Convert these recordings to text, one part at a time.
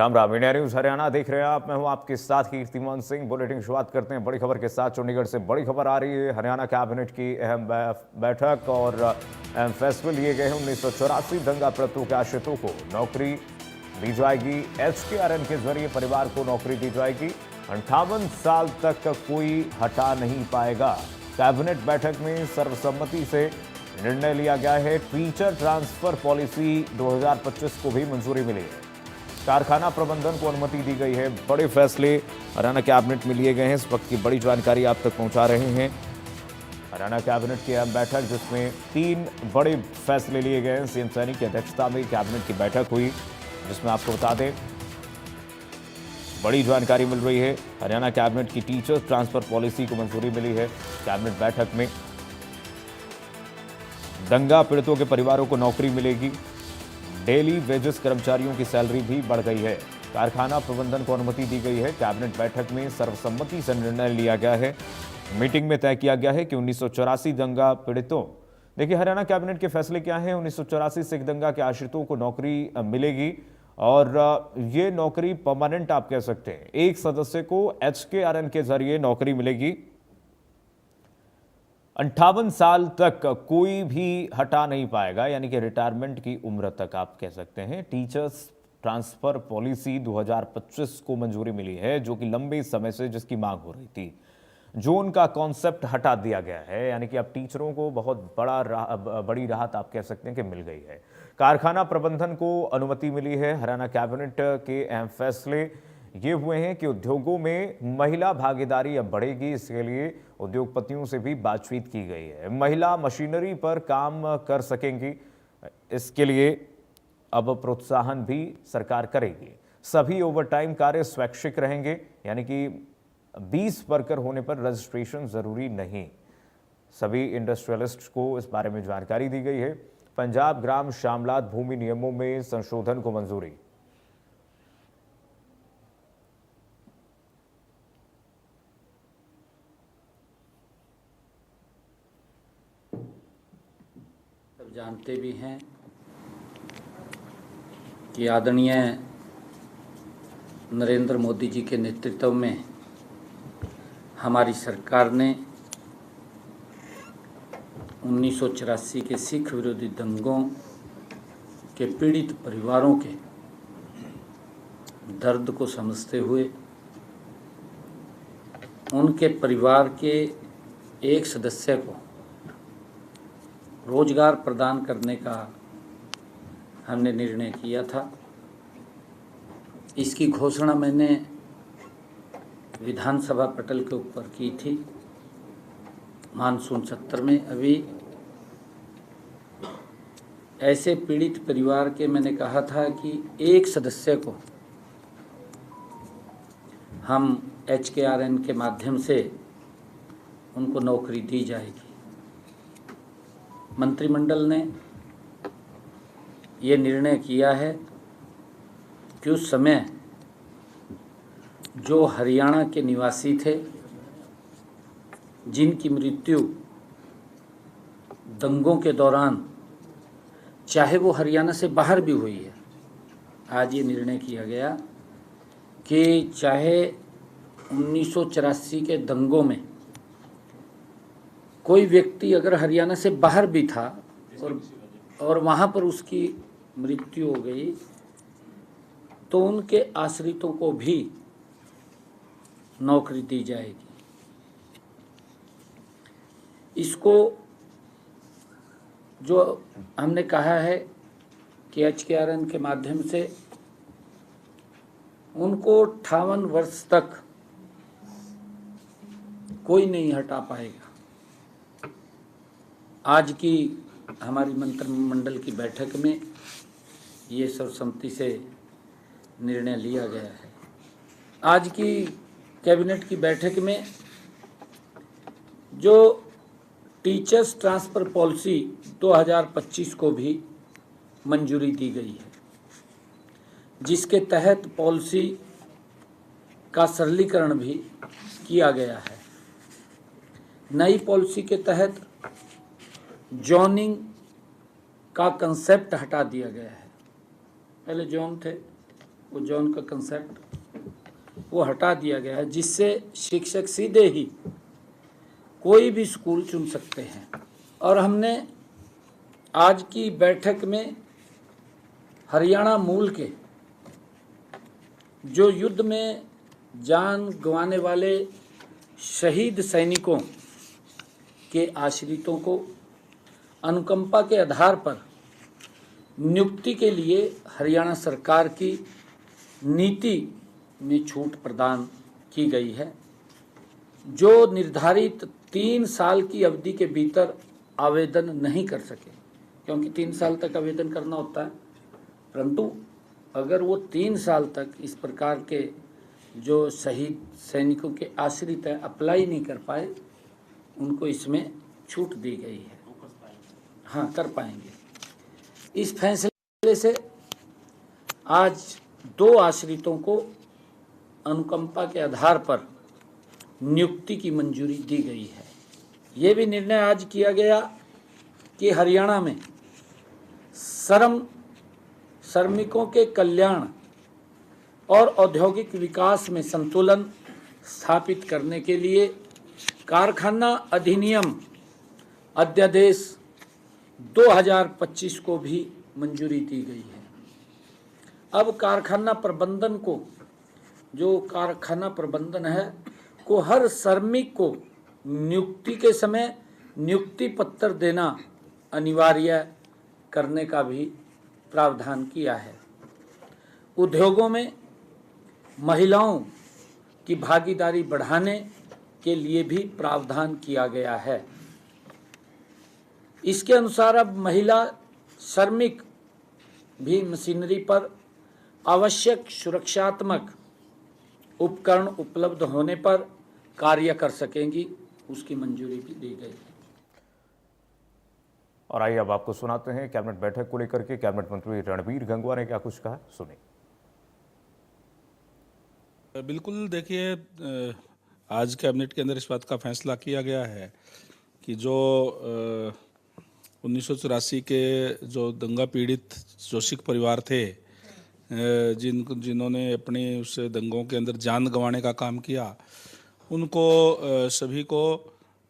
Ram Ram. India news Haryana देख रहे हैं आप। मैं हूं आपके साथ कीर्तिमान सिंह। बुलेटिन की शुरुआत करते हैं बड़ी खबर के साथ। चंडीगढ़ से बड़ी खबर आ रही है। हरियाणा कैबिनेट की अहम बैठक और अहम फैसले लिए गए हैं। 1984 दंगा पीड़ितों के आश्रितों को नौकरी दी जाएगी। HKRN के जरिए परिवार को नौकरी दी जाएगी। 58 साल तक कोई हटा नहीं पाएगा। कैबिनेट बैठक में सर्वसम्मति से निर्णय लिया गया है। टीचर ट्रांसफर पॉलिसी 2025 को भी मंजूरी मिली है। कारखाना प्रबंधन को अनुमति दी गई है। बड़े फैसले हरियाणा कैबिनेट में लिए गए हैं। इस वक्त की बड़ी जानकारी आप तक पहुंचा रहे हैं। हरियाणा कैबिनेट की अहम बैठक जिसमें 3 बड़े फैसले लिए गए हैं। सीएम सैनी की अध्यक्षता में कैबिनेट की बैठक हुई, जिसमें आपको बता दें बड़ी जानकारी मिल रही है। हरियाणा कैबिनेट की टीचर ट्रांसफर पॉलिसी को मंजूरी मिली है। कैबिनेट बैठक में दंगा पीड़ितों के परिवारों को नौकरी मिलेगी। डेली वेजेस कर्मचारियों की सैलरी भी बढ़ गई है। कारखाना प्रबंधन को अनुमति दी गई है। कैबिनेट बैठक में सर्वसम्मति से निर्णय लिया गया है। मीटिंग में तय किया गया है कि 1984 दंगा पीड़ितों, देखिए हरियाणा कैबिनेट के फैसले क्या हैं। 1984 सिख दंगा के आश्रितों को नौकरी मिलेगी और ये नौकरी परमानेंट आप कह सकते हैं। एक सदस्य को HKRN के जरिए नौकरी मिलेगी। 58 साल तक कोई भी हटा नहीं पाएगा, यानी कि रिटायरमेंट की उम्र तक आप कह सकते हैं। टीचर्स ट्रांसफर पॉलिसी 2025 को मंजूरी मिली है, जो कि लंबे समय से जिसकी मांग हो रही थी। जोन का कॉन्सेप्ट हटा दिया गया है, यानी कि अब टीचरों को बहुत बड़ी राहत आप कह सकते हैं कि मिल गई है। कारखाना प्रबंधन को अनुमति मिली है। हरियाणा कैबिनेट के अहम फैसले ये हुए हैं कि उद्योगों में महिला भागीदारी अब बढ़ेगी। इसके लिए उद्योगपतियों से भी बातचीत की गई है। महिला मशीनरी पर काम कर सकेंगी, इसके लिए अब प्रोत्साहन भी सरकार करेगी। सभी ओवरटाइम कार्य स्वैच्छिक रहेंगे, यानी कि 20 वर्कर होने पर रजिस्ट्रेशन जरूरी नहीं। सभी इंडस्ट्रियलिस्ट को इस बारे में जानकारी दी गई है। पंजाब ग्राम श्यामलात भूमि नियमों में संशोधन को मंजूरी। जानते भी हैं कि आदरणीय नरेंद्र मोदी जी के नेतृत्व में हमारी सरकार ने 1984 के सिख विरोधी दंगों के पीड़ित परिवारों के दर्द को समझते हुए उनके परिवार के एक सदस्य को रोजगार प्रदान करने का हमने निर्णय किया था। इसकी घोषणा मैंने विधानसभा पटल के ऊपर की थी मानसून सत्र में। अभी ऐसे पीड़ित परिवार के मैंने कहा था कि एक सदस्य को हम HKRN के माध्यम से उनको नौकरी दी जाएगी। मंत्रिमंडल ने ये निर्णय किया है कि उस समय जो हरियाणा के निवासी थे जिनकी मृत्यु दंगों के दौरान, चाहे वो हरियाणा से बाहर भी हुई है, आज ये निर्णय किया गया कि चाहे 1984 के दंगों में कोई व्यक्ति अगर हरियाणा से बाहर भी था और वहाँ पर उसकी मृत्यु हो गई, तो उनके आश्रितों को भी नौकरी दी जाएगी। इसको जो हमने कहा है कि HKRN के माध्यम से उनको 58 वर्ष तक कोई नहीं हटा पाएगा। आज की हमारी मंत्रिमंडल की बैठक में ये सर्वसम्मति से निर्णय लिया गया है। आज की कैबिनेट की बैठक में जो टीचर्स ट्रांसफ़र पॉलिसी 2025 को भी मंजूरी दी गई है, जिसके तहत पॉलिसी का सरलीकरण भी किया गया है। नई पॉलिसी के तहत जोनिंग का कंसेप्ट हटा दिया गया है। पहले जोन थे, वो जोन का कंसेप्ट वो हटा दिया गया है, जिससे शिक्षक सीधे ही कोई भी स्कूल चुन सकते हैं। और हमने आज की बैठक में हरियाणा मूल के जो युद्ध में जान गंवाने वाले शहीद सैनिकों के आश्रितों को अनुकंपा के आधार पर नियुक्ति के लिए हरियाणा सरकार की नीति में छूट प्रदान की गई है। जो निर्धारित 3 साल की अवधि के भीतर आवेदन नहीं कर सके, क्योंकि 3 साल तक आवेदन करना होता है, परंतु अगर वो 3 साल तक इस प्रकार के जो शहीद सैनिकों के आश्रित हैं अप्लाई नहीं कर पाए, उनको इसमें छूट दी गई है। हाँ, कर पाएंगे। इस फैसले से आज 2 आश्रितों को अनुकंपा के आधार पर नियुक्ति की मंजूरी दी गई है। ये भी निर्णय आज किया गया कि हरियाणा में श्रमिकों के कल्याण और औद्योगिक विकास में संतुलन स्थापित करने के लिए कारखाना अधिनियम अध्यादेश 2025 को भी मंजूरी दी गई है। अब कारखाना प्रबंधन को, जो कारखाना प्रबंधन है, को हर श्रमिक को नियुक्ति के समय नियुक्ति पत्र देना अनिवार्य करने का भी प्रावधान किया है। उद्योगों में महिलाओं की भागीदारी बढ़ाने के लिए भी प्रावधान किया गया है। इसके अनुसार अब महिला श्रमिक भी मशीनरी पर आवश्यक सुरक्षात्मक उपकरण उपलब्ध होने पर कार्य कर सकेंगी, उसकी मंजूरी भी दी गई है। और आइए अब आपको सुनाते हैं कैबिनेट बैठक को लेकर के कैबिनेट मंत्री रणबीर गंगवा ने क्या कुछ कहा, सुनिए। बिल्कुल, देखिए, आज कैबिनेट के अंदर इस बात का फैसला किया गया है कि जो 1984 के जो दंगा पीड़ित जो सिख परिवार थे, जिन्होंने अपने उस दंगों के अंदर जान गंवाने का काम किया, उनको सभी को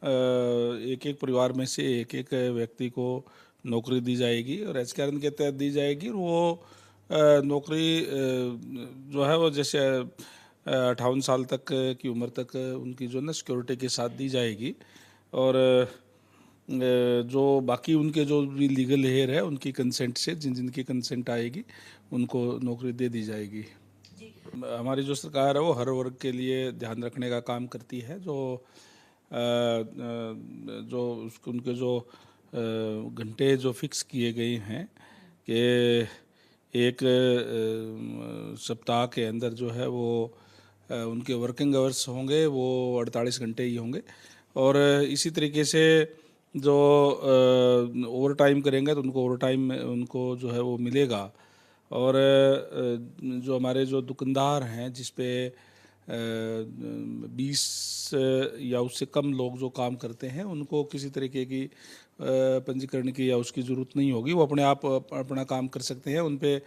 एक एक परिवार में से एक एक व्यक्ति को नौकरी दी जाएगी और एचकेआरएन के तहत दी जाएगी। और वो नौकरी जो है वो जैसे 58 साल तक की उम्र तक उनकी जो ना सिक्योरिटी के साथ दी जाएगी। और जो बाकी उनके जो भी लीगल हेयर है उनकी कंसेंट से, जिनकी कंसेंट आएगी उनको नौकरी दे दी जाएगी। हमारी जो सरकार है वो हर वर्ग के लिए ध्यान रखने का काम करती है। उनके जो घंटे जो फिक्स किए गए हैं कि एक सप्ताह के अंदर जो है वो उनके वर्किंग आवर्स होंगे वो 48 घंटे ही होंगे। और इसी तरीके से जो ओवर टाइम करेंगे तो उनको ओवर टाइम उनको जो है वो मिलेगा। और जो हमारे जो दुकानदार हैं जिस पे 20 या उससे कम लोग जो काम करते हैं उनको किसी तरीके की पंजीकरण की या उसकी ज़रूरत नहीं होगी, वो अपने आप अपना काम कर सकते हैं। उन पे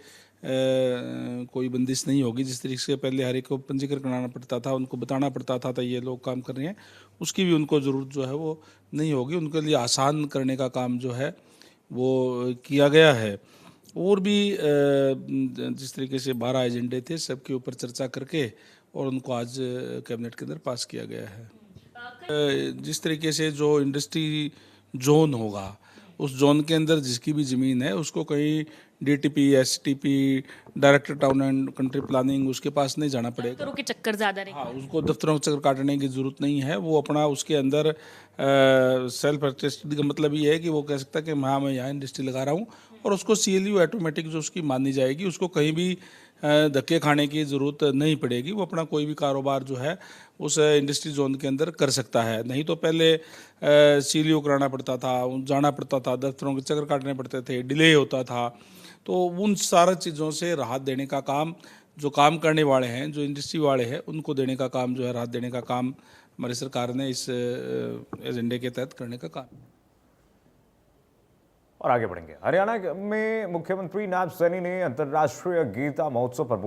कोई बंदिश नहीं होगी। जिस तरीके से पहले हर एक को पंजीकरण कराना पड़ता था, उनको बताना पड़ता था ये लोग काम कर रहे हैं, उसकी भी उनको ज़रूरत जो है वो नहीं होगी। उनके लिए आसान करने का काम जो है वो किया गया है। और भी जिस तरीके से 12 एजेंडे थे सबके ऊपर चर्चा करके और उनको आज कैबिनेट के अंदर पास किया गया है। जिस तरीके से जो इंडस्ट्री जोन होगा उस जोन के अंदर जिसकी भी ज़मीन है उसको कहीं DTP, STP, director town and country planning उसके पास नहीं जाना पड़ेगा। दफ्तरों के चक्कर ज़्यादा रहेंगे। हाँ, उसको दफ्तरों के चक्कर काटने की ज़रूरत नहीं है। वो अपना उसके अंदर सेल्फ अटेस्टेड का मतलब ये है कि वो कह सकता है कि हाँ मैं यहाँ इंडस्ट्री लगा रहा हूँ और उसको CLU ऑटोमेटिक जो उसकी मानी जाएगी, उसको कहीं भी धक्के खाने की ज़रूरत नहीं पड़ेगी। वो अपना कोई भी कारोबार जो है उस इंडस्ट्री जोन के अंदर कर सकता है। नहीं तो पहले CLU कराना पड़ता था, जाना पड़ता था, दफ्तरों के चक्कर काटने पड़ते थे, डिले होता था। तो उन सारा चीज़ों से राहत देने का काम जो काम करने वाले हैं, जो इंडस्ट्री वाले हैं, उनको देने का काम जो है, राहत देने का काम हमारी सरकार ने इस एजेंडे के तहत करने का काम। और आगे बढ़ेंगे। हरियाणा में मुख्यमंत्री नायब सैनी ने अंतर्राष्ट्रीय गीता महोत्सव पर